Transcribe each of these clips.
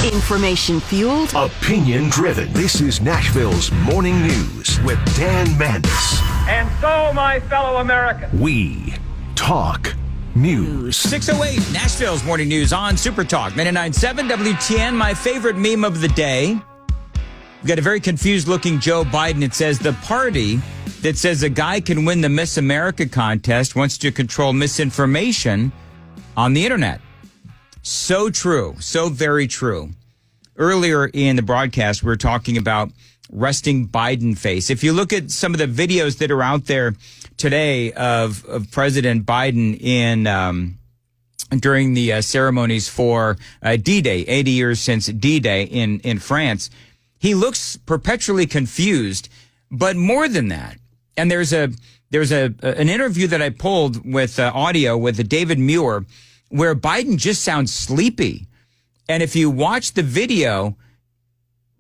Information fueled. Opinion driven. This is Nashville's Morning News with Dan Mandis. And so, my fellow Americans, we talk news. 6:08, Nashville's Morning News on Super Talk 99.7 WTN. My favorite meme of the day. We've got a very confused looking Joe Biden. It says the party that says a guy can win the Miss America contest wants to control misinformation on the internet. So true. So very true. Earlier in the broadcast, we were talking about resting Biden face. If you look at some of the videos that are out there today of President Biden during the ceremonies for D-Day, 80 years since D-Day in France, he looks perpetually confused. But more than that, and there's an interview that I pulled with audio with David Muir where Biden just sounds sleepy. And if you watch the video,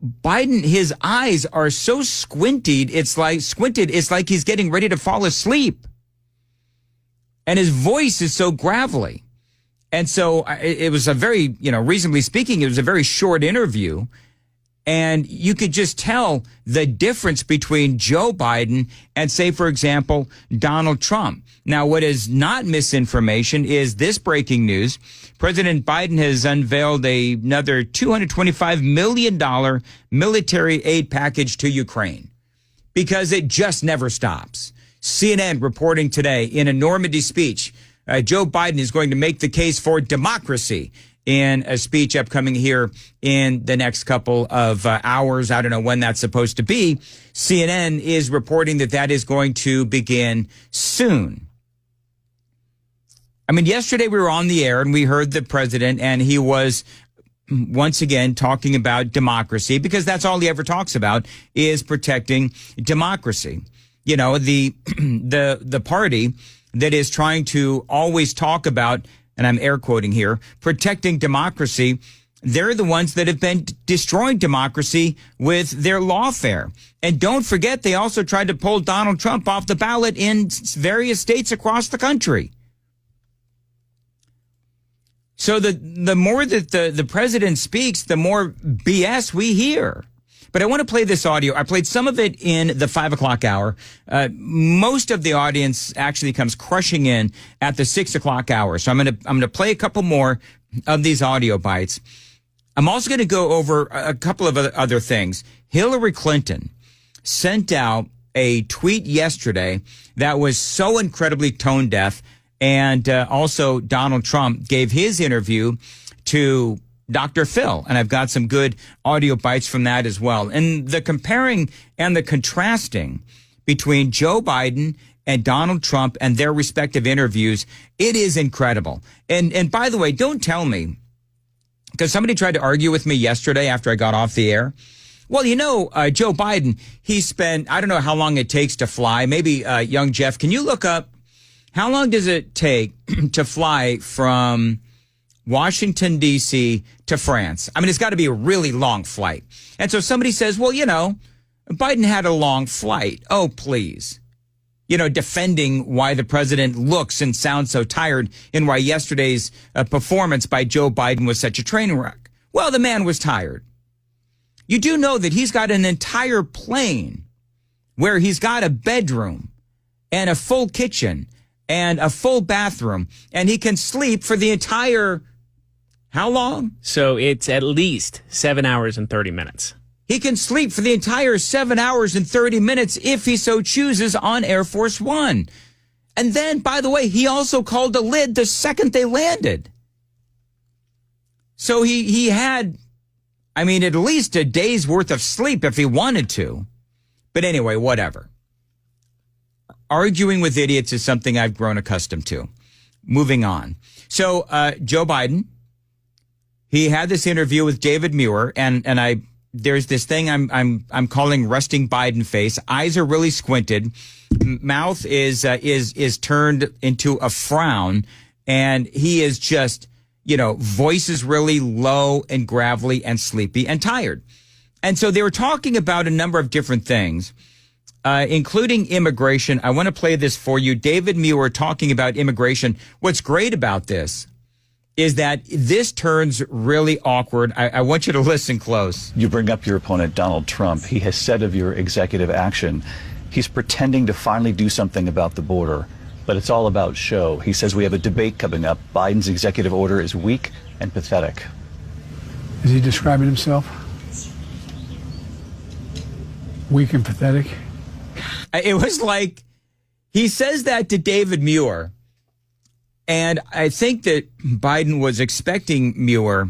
Biden, his eyes are so squinted, it's like he's getting ready to fall asleep. And his voice is so gravelly. And so it was a very, reasonably speaking, it was a very short interview. And you could just tell the difference between Joe Biden and, say, for example, Donald Trump. Now, what is not misinformation is this breaking news. President Biden has unveiled another $225 million military aid package to Ukraine because it just never stops. CNN reporting today in a Normandy speech, Joe Biden is going to make the case for democracy in a speech upcoming here in the next couple of hours. I don't know when that's supposed to be. CNN is reporting that is going to begin soon. I mean, yesterday we were on the air and we heard the president, and he was once again talking about democracy because that's all he ever talks about is protecting democracy. The party that is trying to always talk about, and I'm air quoting here, protecting democracy, they're the ones that have been destroying democracy with their lawfare. And don't forget, they also tried to pull Donald Trump off the ballot in various states across the country. So the more that the president speaks, the more BS we hear. But I want to play this audio. I played some of it in the 5 o'clock hour. Most of the audience actually comes crushing in at the 6 o'clock hour. So I'm going to play a couple more of these audio bites. I'm also going to go over a couple of other things. Hillary Clinton sent out a tweet yesterday that was so incredibly tone deaf. And also Donald Trump gave his interview to Dr. Phil, and I've got some good audio bites from that as well. And the comparing and the contrasting between Joe Biden and Donald Trump and their respective interviews, it is incredible. And by the way, don't tell me, because somebody tried to argue with me yesterday after I got off the air. Well, Joe Biden, he spent, I don't know how long it takes to fly. Maybe, young Jeff, can you look up how long does it take to fly from Washington, D.C. to France? I mean, it's got to be a really long flight. And so somebody says, well, Biden had a long flight. Oh, please. Defending why the president looks and sounds so tired and why yesterday's performance by Joe Biden was such a train wreck. Well, the man was tired. You do know that he's got an entire plane where he's got a bedroom and a full kitchen and a full bathroom, and he can sleep for the entire, how long? So it's at least 7 hours and 30 minutes. He can sleep for the entire 7 hours and 30 minutes if he so chooses on Air Force One. And then, by the way, he also called a lid the second they landed. So he had, at least a day's worth of sleep if he wanted to. But anyway, whatever. Arguing with idiots is something I've grown accustomed to. Moving on. So, Joe Biden, he had this interview with David Muir, and there's this thing I'm calling resting Biden face. Eyes are really squinted. Mouth is turned into a frown, and he is just, voice is really low and gravelly and sleepy and tired. And so they were talking about a number of different things, including immigration. I want to play this for you. David Muir talking about immigration. What's great about this is that this turns really awkward. I want you to listen close. You bring up your opponent, Donald Trump. He has said of your executive action, he's pretending to finally do something about the border, but it's all about show. He says we have a debate coming up. Biden's executive order is weak and pathetic. Is he describing himself? Weak and pathetic? It was like he says that to David Muir. And I think that Biden was expecting Muir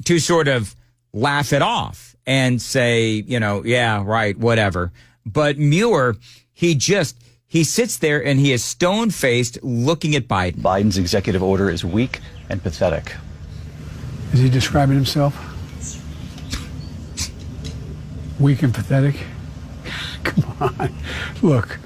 to sort of laugh it off and say, yeah, right, whatever. But Muir, he sits there and he is stone-faced looking at Biden. Biden's executive order is weak and pathetic. Is he describing himself? Weak and pathetic? Come on. Look,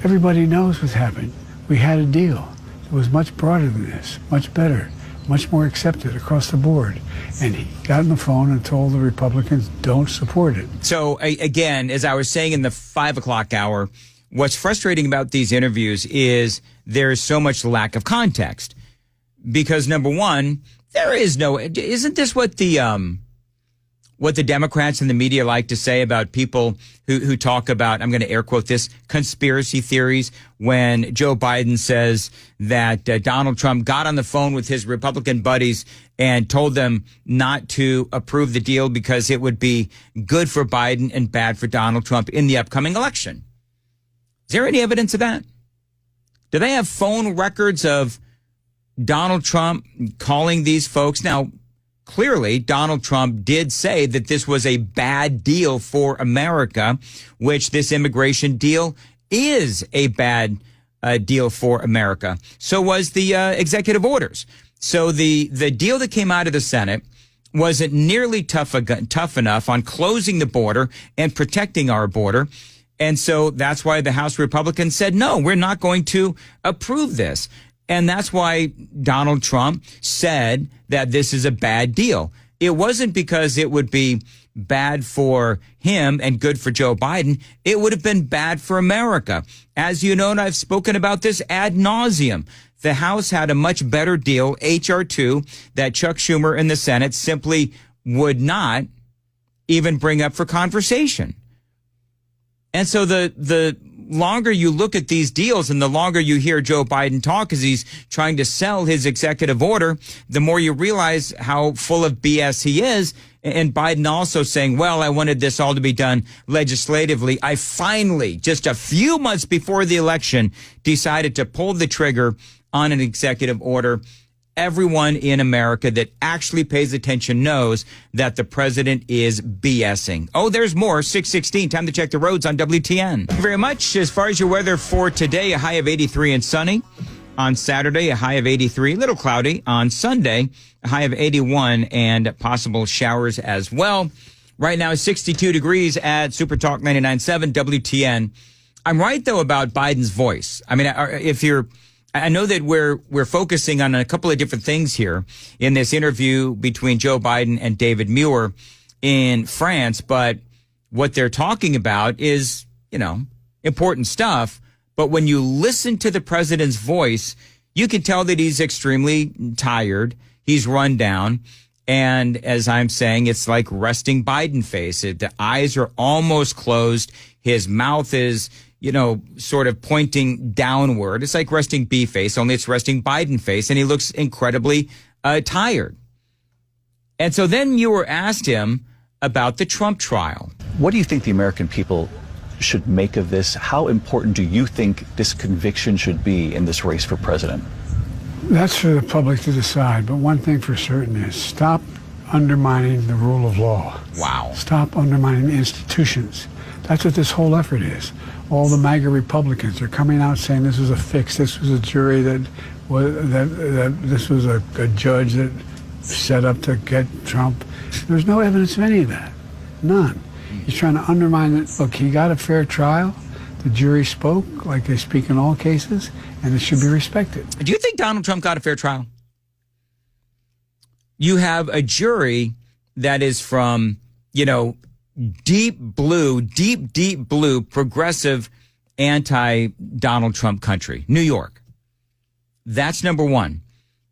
everybody knows what's happened. We had a deal. It was much broader than this, much better, much more accepted across the board. And he got on the phone and told the Republicans, don't support it. So, again, as I was saying in the 5 o'clock hour, what's frustrating about these interviews is there's so much lack of context. Because, number one, isn't this what the Democrats and the media like to say about people who talk about, I'm going to air quote this, conspiracy theories, when Joe Biden says that Donald Trump got on the phone with his Republican buddies and told them not to approve the deal because it would be good for Biden and bad for Donald Trump in the upcoming election. Is there any evidence of that? Do they have phone records of Donald Trump calling these folks? Now, clearly, Donald Trump did say that this was a bad deal for America, which this immigration deal is a bad deal for America. So was the executive orders. So the deal that came out of the Senate wasn't nearly tough enough on closing the border and protecting our border. And so that's why the House Republicans said, no, we're not going to approve this. And that's why Donald Trump said that this is a bad deal. It wasn't because it would be bad for him and good for Joe Biden. It would have been bad for America. As you know, and I've spoken about this ad nauseum, the House had a much better deal, H.R. 2, that Chuck Schumer in the Senate simply would not even bring up for conversation. And so the longer you look at these deals and the longer you hear Joe Biden talk as he's trying to sell his executive order, the more you realize how full of BS he is. And Biden also saying, well, I wanted this all to be done legislatively. I finally, just a few months before the election, decided to pull the trigger on an executive order. Everyone in America that actually pays attention knows that the president is BSing. Oh, there's more. 6:16. Time to check the roads on WTN. Thank you very much. As far as your weather for today, a high of 83 and sunny. On Saturday, a high of 83, a little cloudy. On Sunday, a high of 81 and possible showers as well. Right now, 62 degrees at Super Talk 99.7 WTN. I'm right, though, about Biden's voice. I mean, I know that we're focusing on a couple of different things here in this interview between Joe Biden and David Muir in France, but what they're talking about is, important stuff. But when you listen to the president's voice, you can tell that he's extremely tired. He's run down. And as I'm saying, it's like resting Biden face. The eyes are almost closed. His mouth is sort of pointing downward. It's like resting B face, only it's resting Biden face, and he looks incredibly tired. And so then Muir asked him about the Trump trial. What do you think the American people should make of this? How important do you think this conviction should be in this race for president? That's for the public to decide, but one thing for certain is stop undermining the rule of law. Wow. Stop undermining the institutions. That's what this whole effort is. All the MAGA Republicans are coming out saying this was a fix. This was a jury that this was a judge that set up to get Trump. There's no evidence of any of that. None. He's trying to undermine it. Look, he got a fair trial. The jury spoke like they speak in all cases, and it should be respected. Do you think Donald Trump got a fair trial? You have a jury that is from, deep blue, progressive, anti-Donald Trump country, New York. That's number one.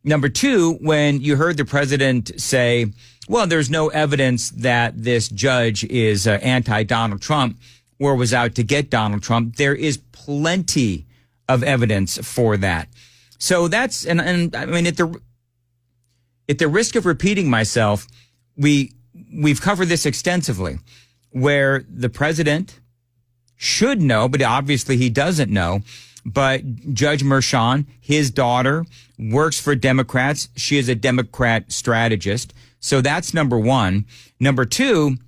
Number two, when you heard the president say, well, there's no evidence that this judge is anti-Donald Trump or was out to get Donald Trump, there is plenty of evidence for that. So that's, and I mean, at the risk of repeating myself, we've covered this extensively, where the president should know, but obviously he doesn't know. But Judge Merchan, his daughter, works for Democrats. She is a Democrat strategist. So that's number one. Number two,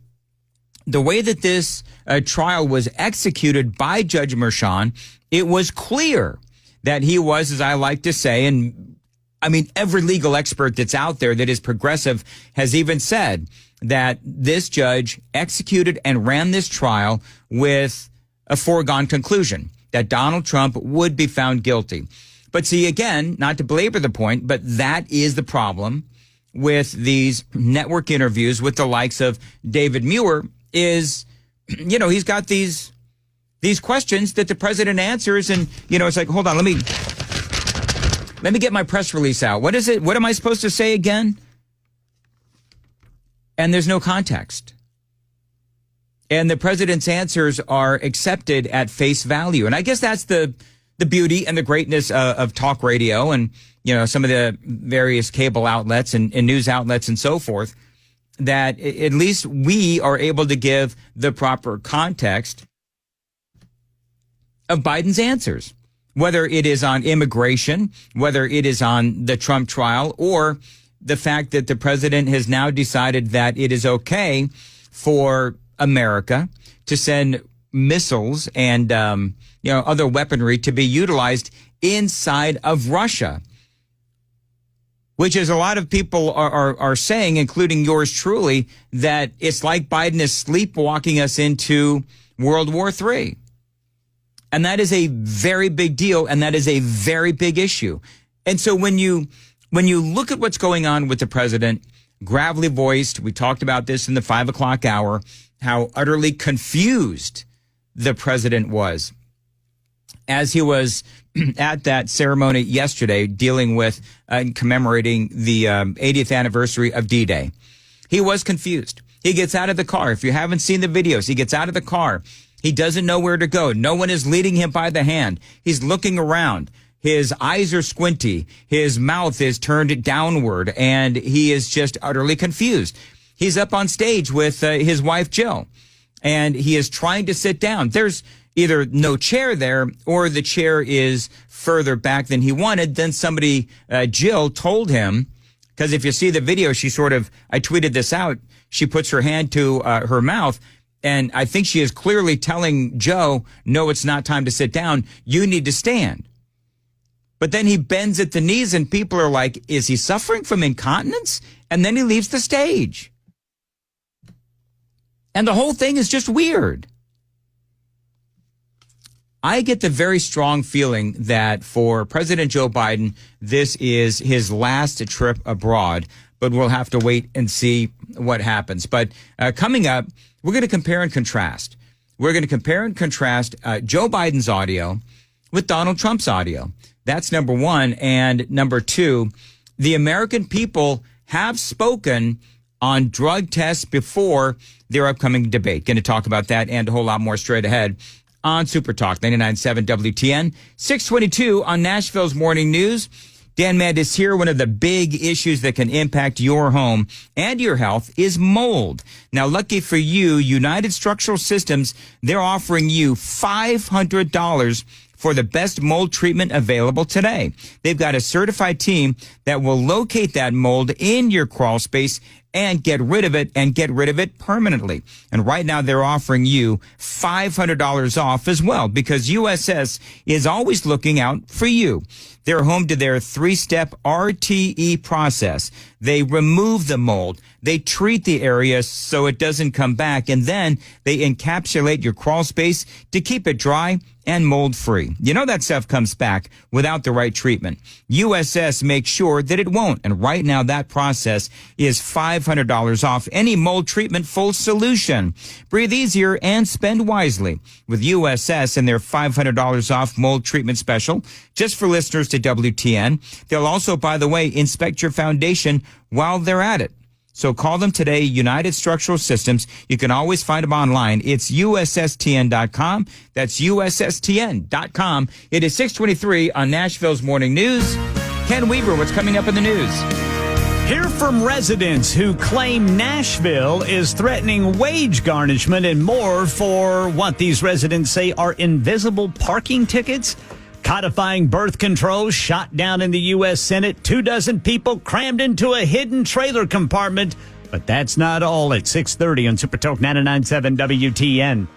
the way that this trial was executed by Judge Merchan, it was clear that he was, as I like to say, and I mean, every legal expert that's out there that is progressive has even said that this judge executed and ran this trial with a foregone conclusion that Donald Trump would be found guilty. But see, again, not to belabor the point, but that is the problem with these network interviews with the likes of David Muir is, you know, he's got these questions that the president answers, and, you know, it's like, hold on, let me get my press release out. What is it? What am I supposed to say again? And there's no context. And the president's answers are accepted at face value. And I guess that's the beauty and the greatness of talk radio and, you know, some of the various cable outlets and news outlets and so forth, that at least we are able to give the proper context of Biden's answers, whether it is on immigration, whether it is on the Trump trial, or the fact that the president has now decided that it is okay for America to send missiles and, you know, other weaponry to be utilized inside of Russia, which is a lot of people are saying, including yours truly, that it's like Biden is sleepwalking us into World War III. And that is a very big deal, and that is a very big issue. And so when you look at what's going on with the president, gravelly voiced, we talked about this in the 5 o'clock hour, how utterly confused the president was as he was at that ceremony yesterday dealing with and commemorating the 80th anniversary of D-Day. He was confused. He gets out of the car. If you haven't seen the videos, he gets out of the car. He doesn't know where to go. No one is leading him by the hand. He's looking around. His eyes are squinty. His mouth is turned downward, and he is just utterly confused. He's up on stage with his wife, Jill, and he is trying to sit down. There's either no chair there, or the chair is further back than he wanted. Then somebody, Jill, told him, because if you see the video, she sort of, I tweeted this out, she puts her hand to her mouth, and I think she is clearly telling Joe, no, it's not time to sit down. You need to stand. But then he bends at the knees, and people are like, is he suffering from incontinence? And then he leaves the stage. And the whole thing is just weird. I get the very strong feeling that for President Joe Biden, this is his last trip abroad, but we'll have to wait and see what happens. But coming up, we're going to compare and contrast. We're going to compare and contrast Joe Biden's audio with Donald Trump's audio. That's number one. And number two, the American people have spoken on drug tests before their upcoming debate. Going to talk about that and a whole lot more straight ahead on Super Talk 99.7 WTN. 622 on Nashville's Morning News. Dan Mandis here. One of the big issues that can impact your home and your health is mold. Now, lucky for you, United Structural Systems, they're offering you $500 for the best mold treatment available today. They've got a certified team that will locate that mold in your crawl space and get rid of it permanently. And right now they're offering you $500 off as well, because USS is always looking out for you. They're home to their 3-step RTE process. They remove the mold. They treat the area so it doesn't come back, and then they encapsulate your crawl space to keep it dry and mold-free. You know that stuff comes back without the right treatment. USS makes sure that it won't, and right now that process is $500 off any mold treatment full solution. Breathe easier and spend wisely with USS and their $500 off mold treatment special, just for listeners to to WTN. They'll also, by the way, inspect your foundation while they're at it. So call them today, United Structural Systems. You can always find them online. It's USSTN.com. That's USSTN.com. It is 6:23 on Nashville's Morning News. Ken Weaver, what's coming up in the news? Hear from residents who claim Nashville is threatening wage garnishment and more for what these residents say are invisible parking tickets. Codifying birth control shot down in the U.S. Senate. 24 people crammed into a hidden trailer compartment. But that's not all at 6:30 on Super Talk 99.7 WTN.